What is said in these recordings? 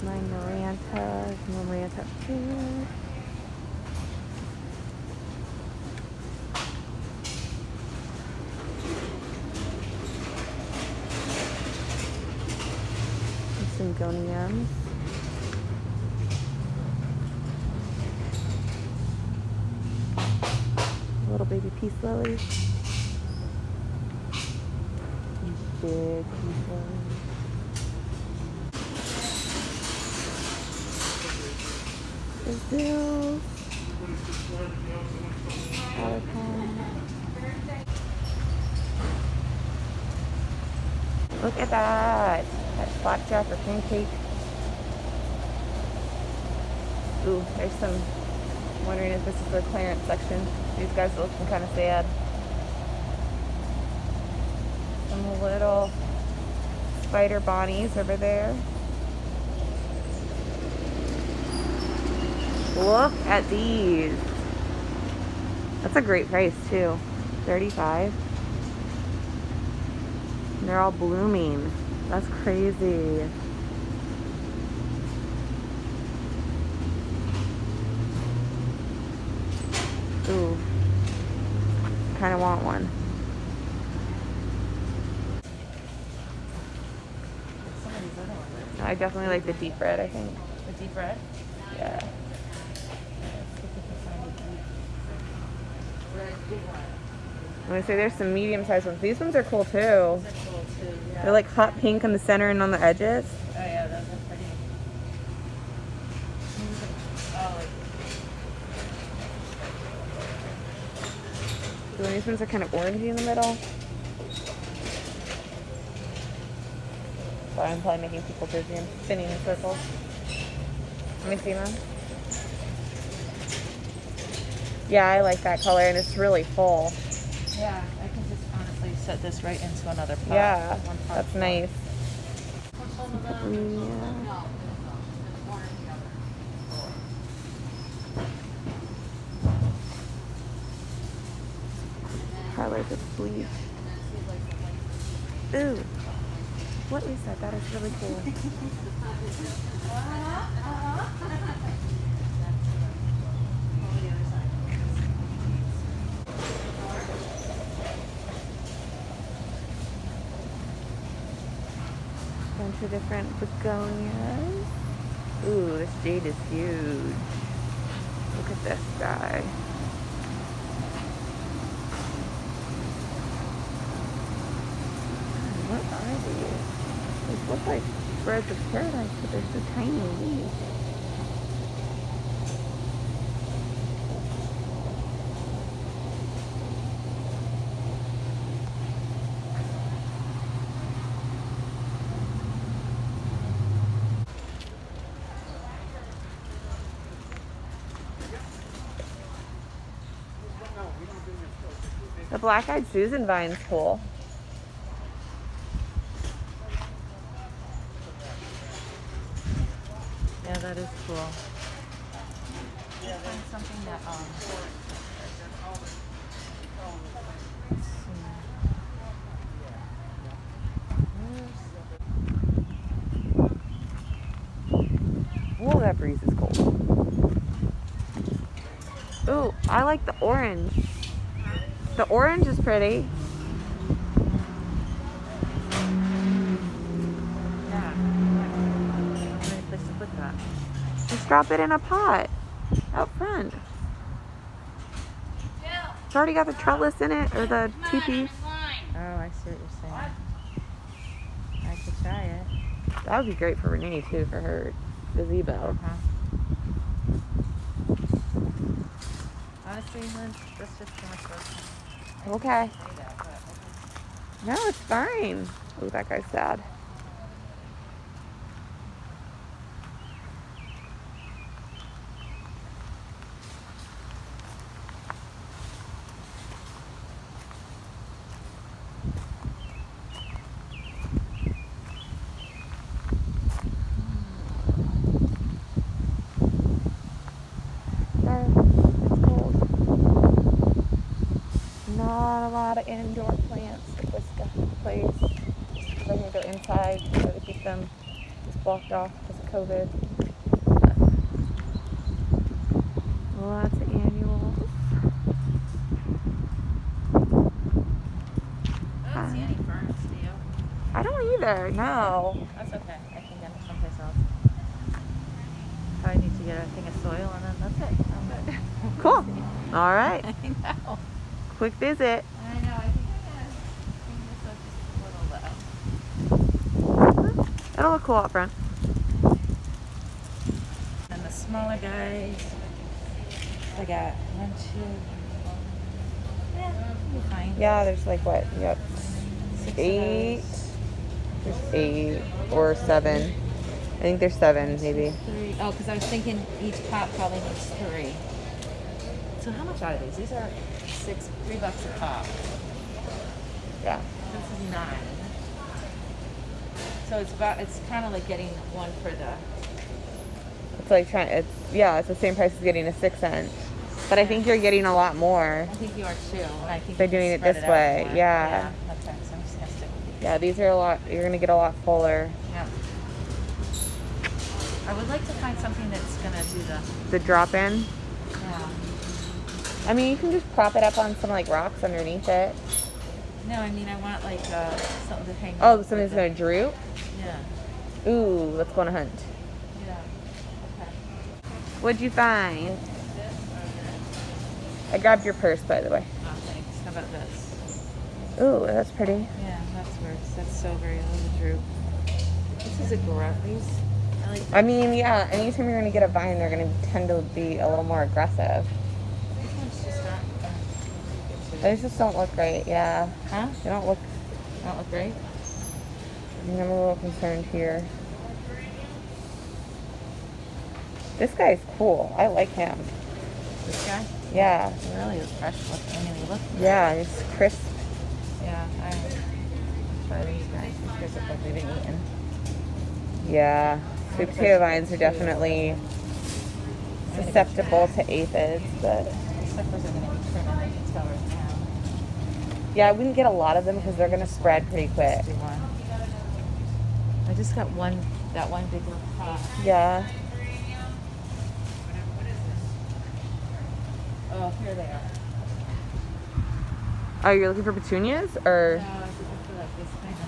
my Maranta. No Maranta up here. Some goniums. Little baby peace lilies. Big peace lilies. Brazil. Look at that. That flapjack or pancake. Ooh, there's some. I'm wondering if this is the clearance section. These guys are looking kind of sad. Some little spider bonnies over there. Look at these. That's a great price too. $35. And they're all blooming. That's crazy. Ooh. Kind of want one. I definitely like the deep red, I think. The deep red? Yeah. I'm gonna say there's some medium-sized ones. These ones are cool too. Those are cool too, yeah. They're like hot pink in the center and on the edges. Oh yeah, those are pretty. So these ones are kind of orangey in the middle. Sorry, I'm probably making people dizzy and spinning in circles. Let me see, Mom. Yeah, I like that color, and it's really full. Yeah, I can just honestly set this right into another pot. Yeah, One pot that's pot. nice. Colors of bleach. Ooh, what is that? That is really cool. Bunch of different begonias. Ooh, this jade is huge. Look at this guy. What are these? These look like birds of paradise, but they're so tiny leaves. The black-eyed Susan vine's cool. Yeah, that is cool. Yeah, find something that Ooh, that breeze is cold. Ooh, I like the orange. The orange is pretty. yeah. Any place to put that? Just drop it in a pot out front. It's already got the trellis in it, or the two-piece. Oh, I see what you're saying. I could try it. That would be great for Renee too, for her gazebo. Honestly, Lynn, that's just too much work. Okay. No, it's fine. Oh, that guy's sad. Not a lot of indoor plants at this place. Just because I'm going to go inside, so to keep them just blocked off because of COVID. Lots of annuals. I don't see any ferns, do you? I don't either. No. That's okay. I can get them someplace else. Probably need to get a thing of soil and then that's it. I'm good. Cool. All right. I know. Quick visit. I know. I think I'm gonna clean this up just a little though. It'll look cool out front. And the smaller guys, I got 1, 2. Yeah, you'll be fine. Yeah, there's like what? Yep. 6 8. of those. There's 8 or 7. I think there's 7 maybe. 3. Oh, because I was thinking each pot probably needs 3. So how much are these? These are $3 a pop. Yeah. This is 9. So it's kind of like getting one for the. It's like it's the same price as getting a 6-cent. But I think you're getting a lot more. I think you are too. And I think By you can doing it spread this out way, more. yeah. Okay, so I'm just gonna stick with these. Yeah, these are a lot. You're gonna get a lot fuller. Yeah. I would like to find something that's gonna do the. The drop in. Yeah. I mean, you can just prop it up on some like rocks underneath it. No, I mean I want like something to hang. Oh, with something's the- gonna droop. Yeah. Ooh, let's go on a hunt. Yeah. Okay. What'd you find? I grabbed your purse, by the way. Oh, thanks. How about this? Ooh, that's pretty. Yeah, that's so very little droop. This is a grow. These. I like. I mean, yeah. Anytime you're gonna get a vine, they're gonna tend to be a little more aggressive. These ones just aren't. These just don't look great. Yeah. Huh? They don't look. Don't look great. I'm a little concerned here. This guy's cool. I like him. This guy. Yeah. He really is fresh looking. I mean, he looks. Yeah, he's crisp. Yeah. I'll try these guys. These guys look like they've been eaten. Yeah. Sweet potato vines are definitely susceptible to aphids, but These suckers are going to be trimming. I can tell right now. yeah, I wouldn't get a lot of them because they're gonna spread pretty quick. Let's do one. I just got that one big little pot. Yeah. Oh, here they are. Oh, you're looking for petunias or? No, I was looking for like this kind of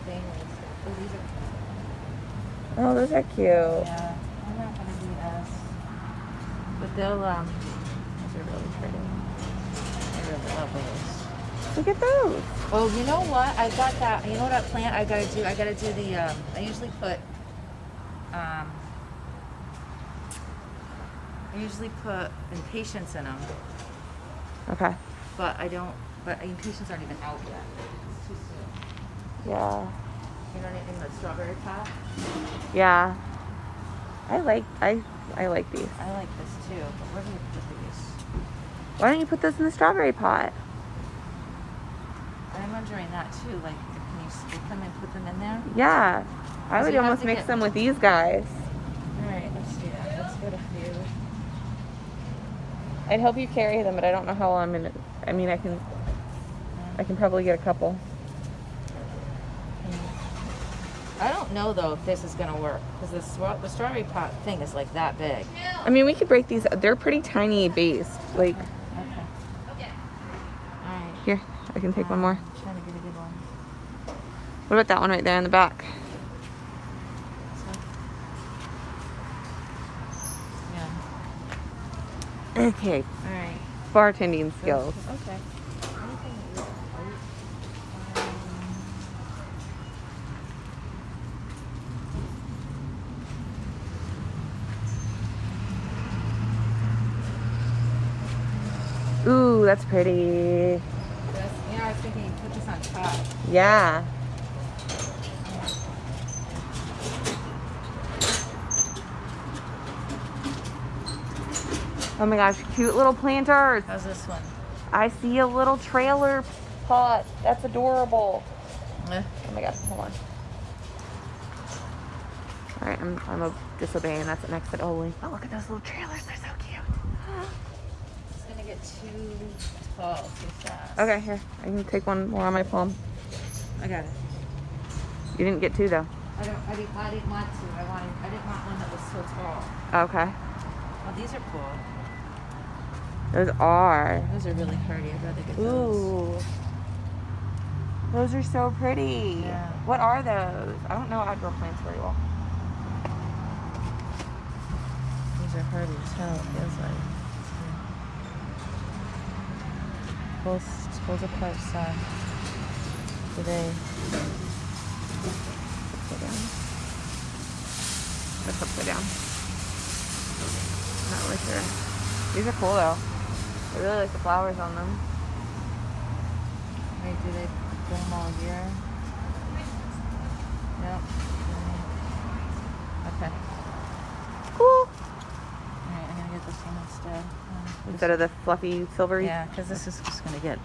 Binley stuff. Oh, these are cool. Oh, those are cute. Yeah, I'm not gonna do this, but they'll those are really pretty. I really love those. Look at those. Oh, you know what? I got that. You know what plant I gotta do? I gotta do the. I usually put. impatiens in them, Okay. but I don't. But impatiens aren't even out yet. It's too soon. Yeah. You know anything about strawberry pot? Yeah. I like these. I like this too, but where do you put these? Why don't you put those in the strawberry pot? I'm wondering that too. Like, can you split them and put them in there? Yeah. I So would you have almost to mix get- them with these guys. All right, let's do that. Let's get a few. I'd help you carry them, but I don't know how I'm gonna. I mean, I can probably get a couple. I don't know though if this is gonna work because the strawberry pot thing is like that big. I mean, we could break these. They're pretty tiny based. Like, Okay. All right. here, I can take one more. I'm trying to get a good one. What about that one right there in the back? So, yeah. Okay. All right. Bartending skills. Okay. Ooh, that's pretty. Yeah, I was thinking you put this on top. Yeah. Oh my gosh, cute little planters. How's this one? I see a little trailer pot. That's adorable. Eh. Oh my gosh, hold on. All right, I'm disobeying. That's next at Oli. Oh, look at those little trailers. They're so cute. It's gonna get too tall too fast. Okay, here. I can take one more on my palm. I got it. You didn't get two though. I didn't want to. I didn't want one that was so tall. Okay. Oh, these are cool. Those are. Those are really pretty. I'd rather get those. Ooh. Those are so pretty. Yeah. What are those? I don't know outdoor plants very well. These are hardy as hell, it feels like. Pulls apart some today. Upside down. That's upside down. Not really sure. These are cool though. I really like the flowers on them. Wait, do they put them all here? Nope. Okay. Cool. Alright, I'm gonna get this one instead. Instead of the fluffy silvery. Yeah, because this is just gonna get.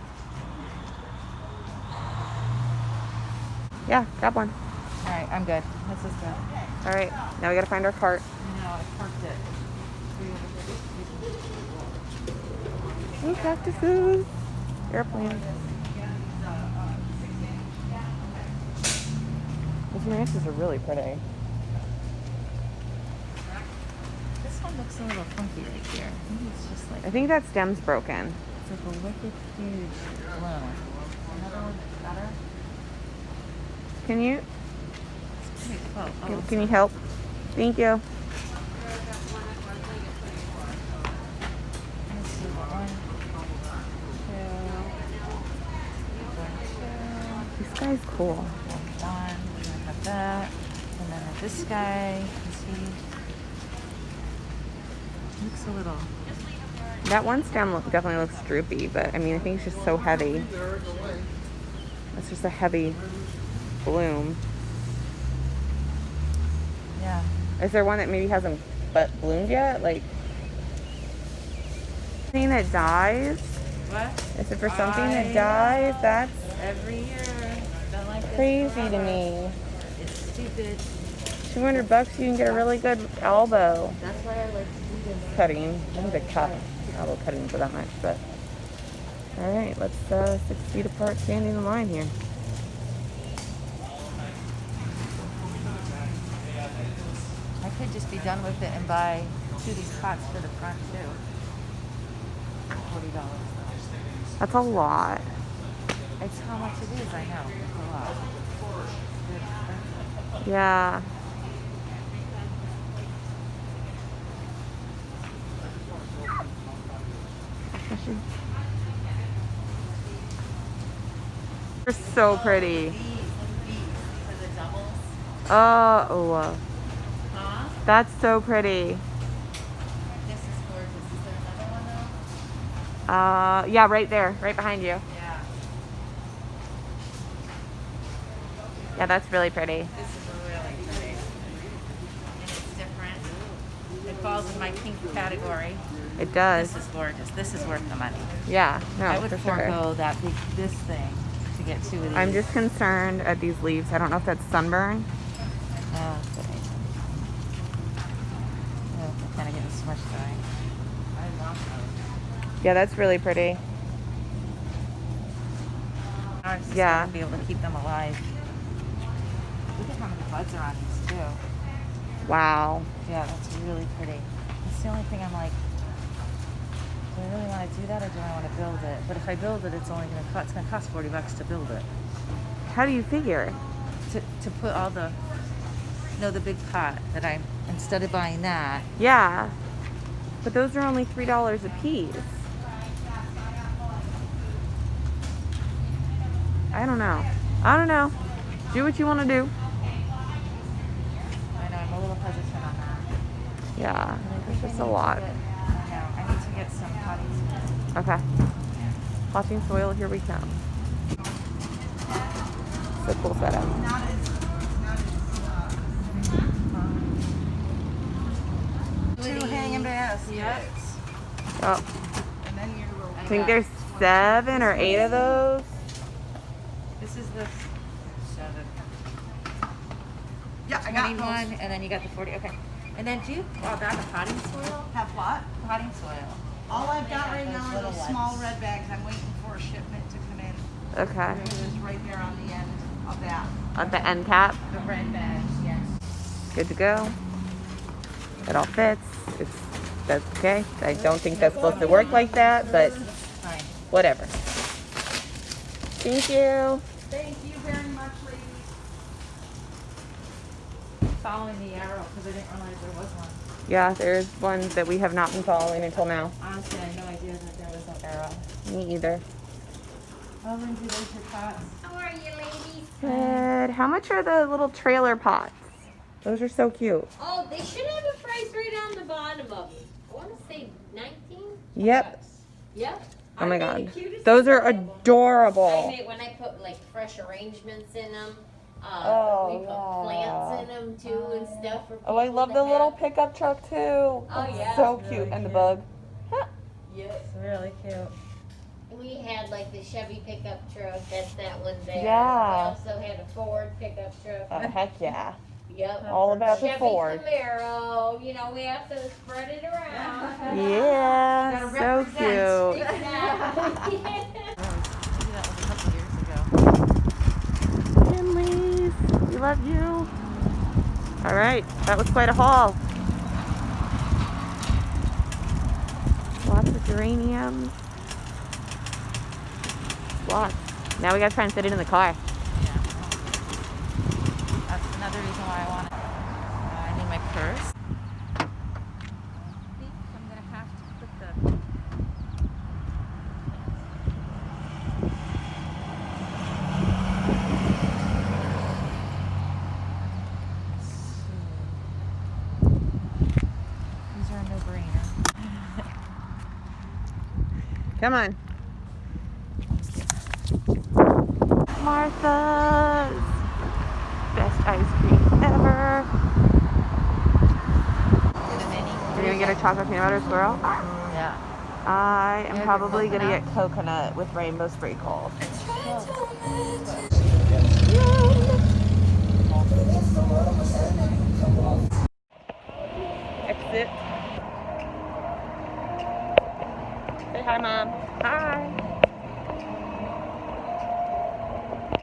Yeah, grab one. Alright, I'm good. This is good. All right, now we gotta find our cart. No, I parked it. Ooh, cactuses. Airplanes. Those ranches are really pretty. This one looks a little funky right here. Maybe it's just like. I think that stem's broken. It's like a wicked huge bloom. Another one better. Can you It's pretty cool. can you help? Thank you. Let's see, one, two. This guy's cool. One. We're gonna have that. And then this guy, is he looks a little. That one stem definitely looks droopy, but I mean, I think it's just so heavy. It's just a heavy bloom. Yeah. Is there one that maybe hasn't bloomed yet? Like, something that dies? What? Is it for something that dies? That's Every year. Been like this crazy to forever. me. It's stupid. $200, you can get a really good elbow That's why I like to do this. cutting. I need a cut. Elbow cutting for that much, but all right, let's 6 feet apart, standing in line here. I could just be done with it and buy 2 of these pots for the front too. $40. That's a lot. It's how much it is, I know. It's a lot. Yeah. They're so pretty. These are the doubles. Oh, Huh? that's so pretty. This is gorgeous. Is there another one though? Yeah, right there, right behind you. Yeah. Yeah, that's really pretty. This is really pretty. And it's different. It falls in my pink category. It does. This is gorgeous. This is worth the money. Yeah, no, I would for sure. forego that big this thing to get 2 of these. I'm just concerned at these leaves. I don't know if that's sunburn. Oh, I'm kind of getting smushed by. I love those. Yeah, that's really pretty. I was just Yeah. gonna be able to keep them alive. Look at how many buds are on these too. Wow. Yeah, that's really pretty. That's the only thing I'm like, do I really want to do that or do I want to build it? But if I build it, it's only going to cost $40 to build it. How do you figure? To put all the, the big pot that I, instead of buying that. Yeah, but those are only $3 a piece. I don't know. Do what you want to do. I know, I'm a little hesitant on that. Yeah, it's just a lot. I know, I need to get some potting soil. Okay. Potting soil, here we come. So cool setup. Two hanging baskets. Yep. Oh, And then your little. I think there's 7 or 8 of those. This is the 7. Yeah, I got 21, those. and then you got the 40. Okay. And then do you bag of potting soil? Have what? Potting soil. All I've got right now are those small red bags. I'm waiting for a shipment to come in. Okay. It is right there on the end of that. At the end cap. The red bags, yeah. Good to go. It all fits. That's okay. I don't think that's supposed to work like that, but Fine. whatever. Thank you. Thank you very much, ladies. Following the arrow because I didn't realize there was one. Yeah, there's one that we have not been following until now. Honestly, I had no idea that there was an arrow. Me either. Oh, Lindsay, there's your pots. How are you, ladies? Good. How much are the little trailer pots? Those are so cute. Oh, they should have a price right on the bottom of it. I want to say 19. Yep. Yep. Oh my Aren't they god. the cutest Those are things? I adorable. made when I put like fresh arrangements in them. Oh, We put plants in them too and stuff for Oh, I people love to the little have. pickup truck too. Oh yeah. So It's cute. really And the cute. bug. Yep. It's really cute. We had like the Chevy pickup truck. That's that one there. Yeah. We also had a Ford pickup truck. Oh, heck yeah. Yep. All about the Chevy Ford. Camaro. You know, we have to spread it around. Yeah. Gotta So represent. cute. Exactly. Maybe that was a couple years ago. Finleys, we love you. All right, that was quite a haul. Lots of geraniums. Lots. Now we gotta try and fit it in the car. Yeah. That's another reason why I want it. I need my purse. I think I'm gonna have to put the. These are a no-brainer. Come on. Martha's best ice cream ever. You're gonna get a chocolate peanut butter swirl? Yeah. I am Yeah, probably gonna coconut. get coconut with rainbow sprinkles.